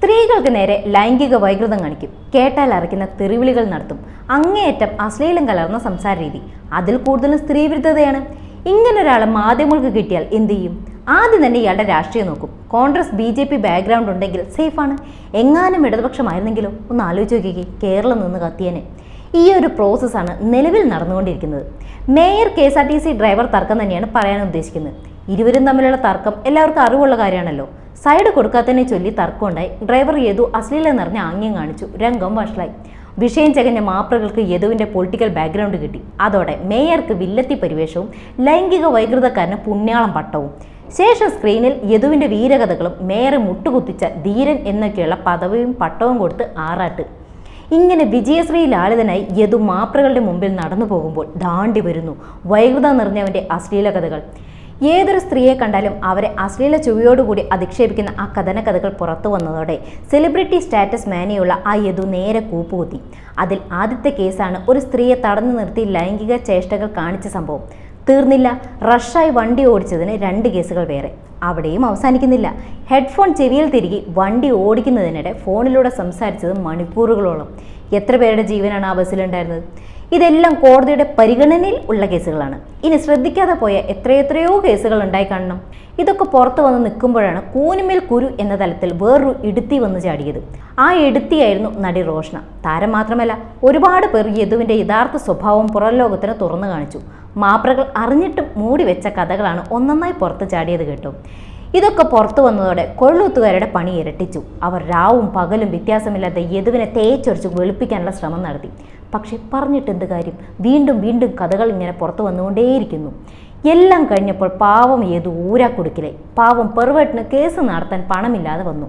സ്ത്രീകൾക്ക് നേരെ ലൈംഗിക വൈകൃതം കാണിക്കും, കേട്ടാൽ അറയ്ക്കുന്ന തെറിവിളികൾ നടത്തും, അങ്ങേയറ്റം അശ്ലീലം കലർന്ന സംസാര രീതി, അതിൽ കൂടുതലും സ്ത്രീവിരുദ്ധതയാണ്. ഇങ്ങനൊരാളെ മാധ്യമങ്ങൾക്ക് കിട്ടിയാൽ എന്ത് ചെയ്യും? ആദ്യം തന്നെ ഇയാളുടെ രാഷ്ട്രീയം നോക്കും. കോൺഗ്രസ് BJP ബാക്ക്ഗ്രൗണ്ട് ഉണ്ടെങ്കിൽ സേഫാണ്. എങ്ങാനും ഇടതുപക്ഷമായിരുന്നെങ്കിലോ ഒന്ന് ആലോചിച്ച് നോക്കിക്കേ, കേരളം നിന്ന് കത്തിയേനെ. ഈ ഒരു പ്രോസസ്സാണ് നിലവിൽ നടന്നുകൊണ്ടിരിക്കുന്നത്. മേയർ KSRTC ഡ്രൈവർ തർക്കം തന്നെയാണ് പറയാൻ ഉദ്ദേശിക്കുന്നത്. ഇരുവരും തമ്മിലുള്ള തർക്കം എല്ലാവർക്കും അറിവുള്ള കാര്യമാണല്ലോ. സൈഡ് കൊടുക്കാത്തതിനെ ചൊല്ലി തർക്കമുണ്ടായി. ഡ്രൈവർ യദു അശ്ലീലം നിറഞ്ഞ ആംഗ്യം കാണിച്ചു. രംഗം വഷളായി. വിഷയം ചകഞ്ഞ മാപ്രകൾക്ക് യദുവിൻ്റെ പൊളിറ്റിക്കൽ ബാക്ക്ഗ്രൗണ്ട് കിട്ടി. അതോടെ മേയർക്ക് വില്ലത്തി പരിവേഷവും ലൈംഗിക വൈകൃതക്കാരന് പുണ്യാളം പട്ടവും. ശേഷം സ്ക്രീനിൽ യദുവിൻ്റെ വീരകഥകളും മേയറെ മുട്ടുകുത്തിച്ച ധീരൻ എന്നൊക്കെയുള്ള പദവിയും പട്ടവും കൊടുത്ത് ആറാട്ട്. ഇങ്ങനെ വിജയശ്രീ ലാളിതനായി യദു മാപ്രകളുടെ മുമ്പിൽ നടന്നു പോകുമ്പോൾ ദാണ്ടി വരുന്നു വൈകൃതം നിറഞ്ഞവൻ്റെ അശ്ലീല കഥകൾ. ഏതൊരു സ്ത്രീയെ കണ്ടാലും അവരെ അശ്ലീല ചുവയോടുകൂടി അധിക്ഷേപിക്കുന്ന ആ കഥനകഥകൾ പുറത്തു വന്നതോടെ സെലിബ്രിറ്റി സ്റ്റാറ്റസ് മാനിയുള്ള ആ യദു നേരെ കൂപ്പുകുത്തി. അതിൽ ആദ്യത്തെ കേസാണ് ഒരു സ്ത്രീയെ തടഞ്ഞു നിർത്തി ലൈംഗിക ചേഷ്ടകൾ കാണിച്ച സംഭവം. തീർന്നില്ല, റഷായി വണ്ടി ഓടിച്ചതിന് 2 കേസുകൾ വേറെ. അവിടെയും അവസാനിക്കുന്നില്ല. ഹെഡ്ഫോൺ ചെവിയിൽ തിരികെ വണ്ടി ഓടിക്കുന്നതിനിടെ ഫോണിലൂടെ സംസാരിച്ചത് മണിക്കൂറുകളോളം. എത്ര പേരുടെ ജീവനാണ് ആ ബസ്സിലുണ്ടായിരുന്നത്? ഇതെല്ലാം കോടതിയുടെ പരിഗണനയിൽ ഉള്ള കേസുകളാണ്. ഇനി ശ്രദ്ധിക്കാതെ പോയ എത്രയെത്രയോ കേസുകൾ ഉണ്ടായി കാണണം. ഇതൊക്കെ പുറത്തു വന്ന് നിൽക്കുമ്പോഴാണ് കൂനുമേൽ കുരു എന്ന തലത്തിൽ വേറൊരു ഇടുത്തി വന്ന് ചാടിയത്. ആ ഇടുത്തിയായിരുന്നു നടി റോഷ്ന. താരം മാത്രമല്ല, ഒരുപാട് പേർ യദുവിൻ്റെ യഥാർത്ഥ സ്വഭാവം പുറം ലോകത്തിന് തുറന്നു കാണിച്ചു. മാപ്രകൾ അറിഞ്ഞിട്ടും മൂടി വെച്ച കഥകളാണ് ഒന്നൊന്നായി പുറത്ത് ചാടിയത് കേട്ടോ. ഇതൊക്കെ പുറത്തു വന്നതോടെ കൊള്ളൂത്തുകാരുടെ പണി ഇരട്ടിച്ചു. അവർ രാവും പകലും വ്യത്യാസമില്ലാതെ യദുവിനെ തേച്ചൊരിച്ച് വെളുപ്പിക്കാനുള്ള ശ്രമം നടത്തി. പക്ഷെ പറഞ്ഞിട്ടെന്ത് കാര്യം? വീണ്ടും വീണ്ടും കഥകൾ ഇങ്ങനെ പുറത്തു വന്നുകൊണ്ടേയിരിക്കുന്നു. എല്ലാം കഴിഞ്ഞപ്പോൾ പാവം യദു ഊരാക്കുടുക്കിലെ പാവം പെർവേട്ടിന് കേസ് നടത്താൻ പണമില്ലാതെ വന്നു.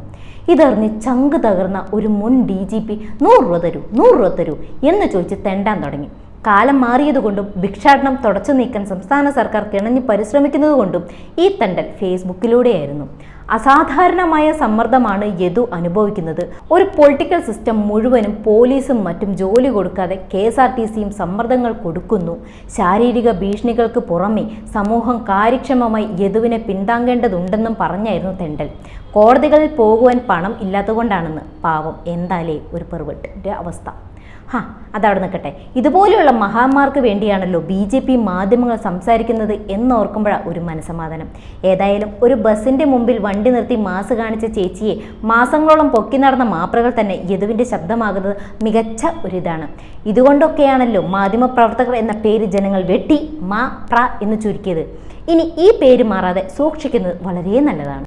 ഇതറിഞ്ഞ് ചങ്ക് തകർന്ന ഒരു മുൻ DGP 100 രൂപ തരൂ, 100 രൂപ തരൂ എന്ന് ചോദിച്ച് തെണ്ടാൻ തുടങ്ങി. കാലം മാറിയതുകൊണ്ടും ഭിക്ഷാടനം തുടച്ചു നീക്കാൻ സംസ്ഥാന സർക്കാർ കിണഞ്ഞ് പരിശ്രമിക്കുന്നതുകൊണ്ടും ഈ തണ്ടൽ ഫേസ്ബുക്കിലൂടെയായിരുന്നു. അസാധാരണമായ സമ്മർദ്ദമാണ് യദു അനുഭവിക്കുന്നത്. ഒരു പൊളിറ്റിക്കൽ സിസ്റ്റം മുഴുവനും പോലീസും മറ്റും ജോലി കൊടുക്കാതെ KSRTCയും സമ്മർദ്ദങ്ങൾ കൊടുക്കുന്നു. ശാരീരിക ഭീഷണികൾക്ക് പുറമെ സമൂഹം കാര്യക്ഷമമായി യദുവിനെ പിന്താങ്ങേണ്ടതുണ്ടെന്നും പറഞ്ഞായിരുന്നു തെണ്ടൽ. കോടതികളിൽ പോകുവാൻ പണം ഇല്ലാത്തതുകൊണ്ടാണെന്ന്. പാവം, എന്താലേ ഒരു പെർവെട്ടിൻ്റെ അവസ്ഥ. അതവിടെ നിൽക്കട്ടെ. ഇതുപോലെയുള്ള മഹാന്മാർക്ക് വേണ്ടിയാണല്ലോ BJP മാധ്യമങ്ങൾ സംസാരിക്കുന്നത് എന്നോർക്കുമ്പോഴാണ് ഒരു മനസമാധാനം. ഏതായാലും ഒരു ബസ്സിൻ്റെ മുമ്പിൽ വണ്ടി നിർത്തി മാസ് കാണിച്ച ചേച്ചിയെ മാസങ്ങളോളം പൊക്കി നടന്ന മാപ്രകൾ തന്നെ യദുവിൻ്റെ ശബ്ദമാകുന്നത് മികച്ച ഒരിതാണ്. ഇതുകൊണ്ടൊക്കെയാണല്ലോ മാധ്യമപ്രവർത്തകർ എന്ന പേര് ജനങ്ങൾ വെട്ടി മാ പ്ര എന്ന് ചുരുക്കിയത്. ഇനി ഈ പേര് മാറാതെ സൂക്ഷിക്കുന്നത് വളരെ നല്ലതാണ്.